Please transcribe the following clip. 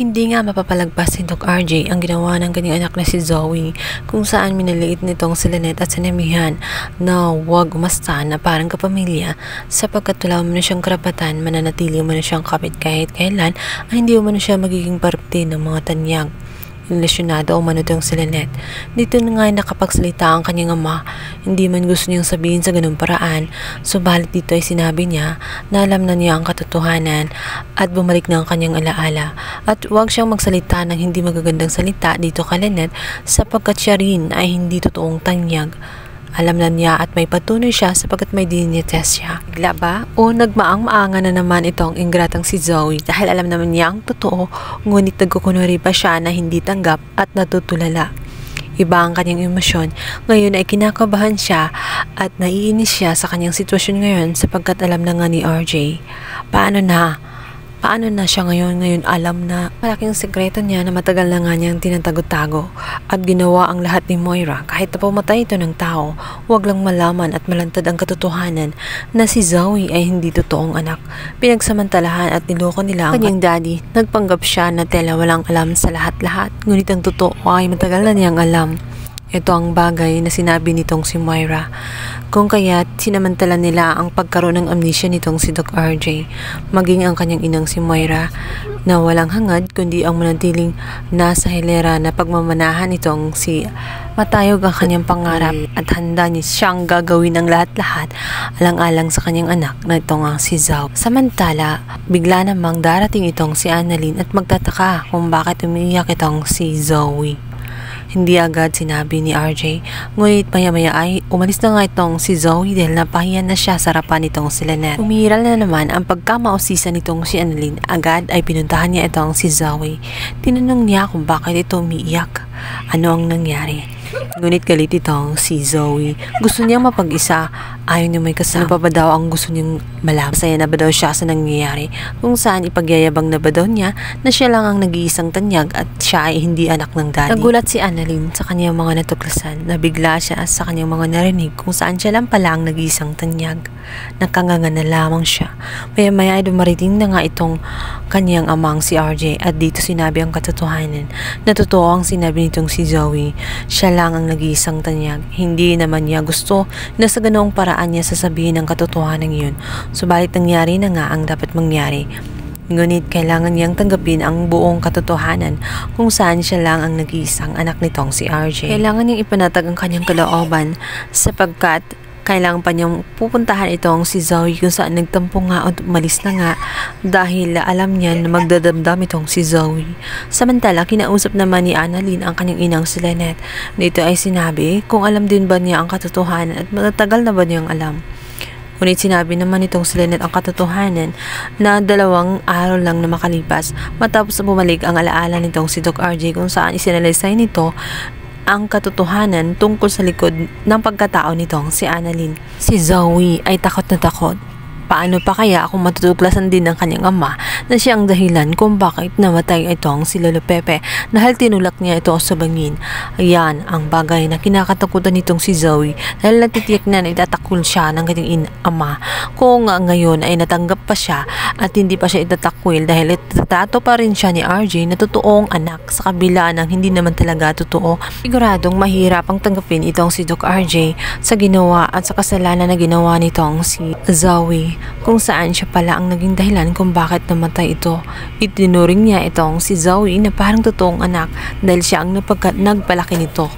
Hindi nga mapapalagpas ni Doc RJ ang ginawa ng kanyang anak na si Zoe, kung saan minaliit nitong si Lynette at sinamihan na huwag umasta na parang kapamilya sapagkat wala mo na siyang karapatan, mananatili mo na siyang kapit kahit kailan ay hindi mo na siya magiging parte ng mga tanyag. Lesyonado o manutong si Lynette. Dito na nga nakapagsalita ang kanyang ama. Hindi man gusto niyang sabihin sa ganung paraan, subalit dito ay sinabi niya na alam na niya ang katotohanan at bumalik na ang kanyang alaala. At huwag siyang magsalita ng hindi magagandang salita dito kay Lynette sapagkat siya rin ay hindi totoong tanyag. Alam na niya at may patunay siya sapagkat may dinitest siya. Bigla ba? O nagmaang-maanga na naman itong ingratang si Zoe dahil alam naman niya ang totoo, ngunit nagkukunwari pa siya na hindi tanggap at natutulala. Iba ang kanyang emosyon. Ngayon ay kinakabahan siya at naiinis siya sa kanyang sitwasyon ngayon sapagkat alam na nga ni RJ. Paano na siya ngayon alam na malaking sekreto niya na matagal na nga niyang tinatago-tago at ginawa ang lahat ni Moira kahit na pumatay ito ng tao, huwag lang malaman at malantad ang katotohanan na si Zoe ay hindi totoong anak. Pinagsamantalahan at niloko nila ang kanyang daddy. Nagpanggap siya na tela walang alam sa lahat-lahat, ngunit ang totoo ay matagal na niyang alam. Ito ang bagay na sinabi nitong si Moira. Kung kaya't sinamantala nila ang pagkaroon ng amnesia nitong si Doc RJ, maging ang kanyang inang si Moira na walang hangad kundi ang manatiling nasa hilera na pagmamanahan nitong si matayog ang kanyang pangarap at handa niya siyang gagawin ang lahat-lahat alang-alang sa kanyang anak na itong si Zoe. Samantala, bigla namang darating itong si Annalyn at magtataka kung bakit umiiyak itong si Zoe. Hindi agad sinabi ni RJ, ngunit maya-maya ay umalis na nga itong si Zoe dahil napahiyan na siya sa harapan nitong si Lynette. Umiiral na naman ang pagkamausisa nitong si Annalyn. Agad ay pinuntahan niya itong si Zoe. Tinanong niya kung bakit ito umiiyak. Ano ang nangyari? Ngunit galit itong si Zoe. Gusto niyang mapag-isa. Ayaw niya may kasama. Ano pa ba daw ang gusto niyang malaman? Masaya na ba daw siya sa nangyayari? Kung saan ipagyayabang na ba daw niya na siya lang ang nag-iisang tanyag at siya ay hindi anak ng daddy. Nagulat si Annalyn sa kanyang mga natuklasan. Nabigla siya sa kanyang mga narinig kung saan siya lang pala ang nag-iisang tanyag. Nakanganga na lamang siya. Maya-maya ay dumarating na nga itong kanyang amang si RJ at dito sinabi ang katotohanan. Na totoo ang sinabi nitong si Zoe. Siya lang ang nag-iisang tanyag. Hindi naman niya gusto na sa ganoong paraan niya sasabihin ang katotohanan yun. Subalit nangyari na nga ang dapat mangyari. Ngunit kailangan niyang tanggapin ang buong katotohanan kung saan siya lang ang nag-iisang anak nitong si RJ. Kailangan niyang ipanatag ang kanyang kalooban sapagkat kailangan pa niyang pupuntahan itong si Zoe kung saan nagtampo nga at umalis na nga dahil alam niya na magdadamdam itong si Zoe. Samantala, kinausap naman ni Annalyn ang kanyang inang si Lynette. Dito ay sinabi kung alam din ba niya ang katotohanan at matagal na ba niyang alam. Ngunit sinabi naman itong si Lynette ang katotohanan na 2 araw lang na makalipas matapos na bumalik ang alaala nitong si Doc RJ kung saan isinalaysay nito ang katotohanan tungkol sa likod ng pagkatao nitong si Annalyn. Si Zoe ay takot na takot. Paano pa kaya kung matutuklasan din ng kanyang ama na siya ang dahilan kung bakit namatay itong si Lolo Pepe dahil tinulak niya ito sa bangin. Ayan ang bagay na kinakatakutan nitong si Zoe dahil natitiyak na itatakul siya ng kanyang ama. Kung ngayon ay natanggap pa siya at hindi pa siya itatakwil dahil itatato pa rin siya ni RJ na totoong anak sa kabila ng hindi naman talaga totoo. Siguradong mahirap ang tanggapin itong si Doc RJ sa ginawa at sa kasalanan na ginawa nitong si Zoe, kung saan siya pala ang naging dahilan kung bakit namatay ito. Itinuring niya itong si Zoe na parang totoong anak dahil siya ang nagpalaki nito.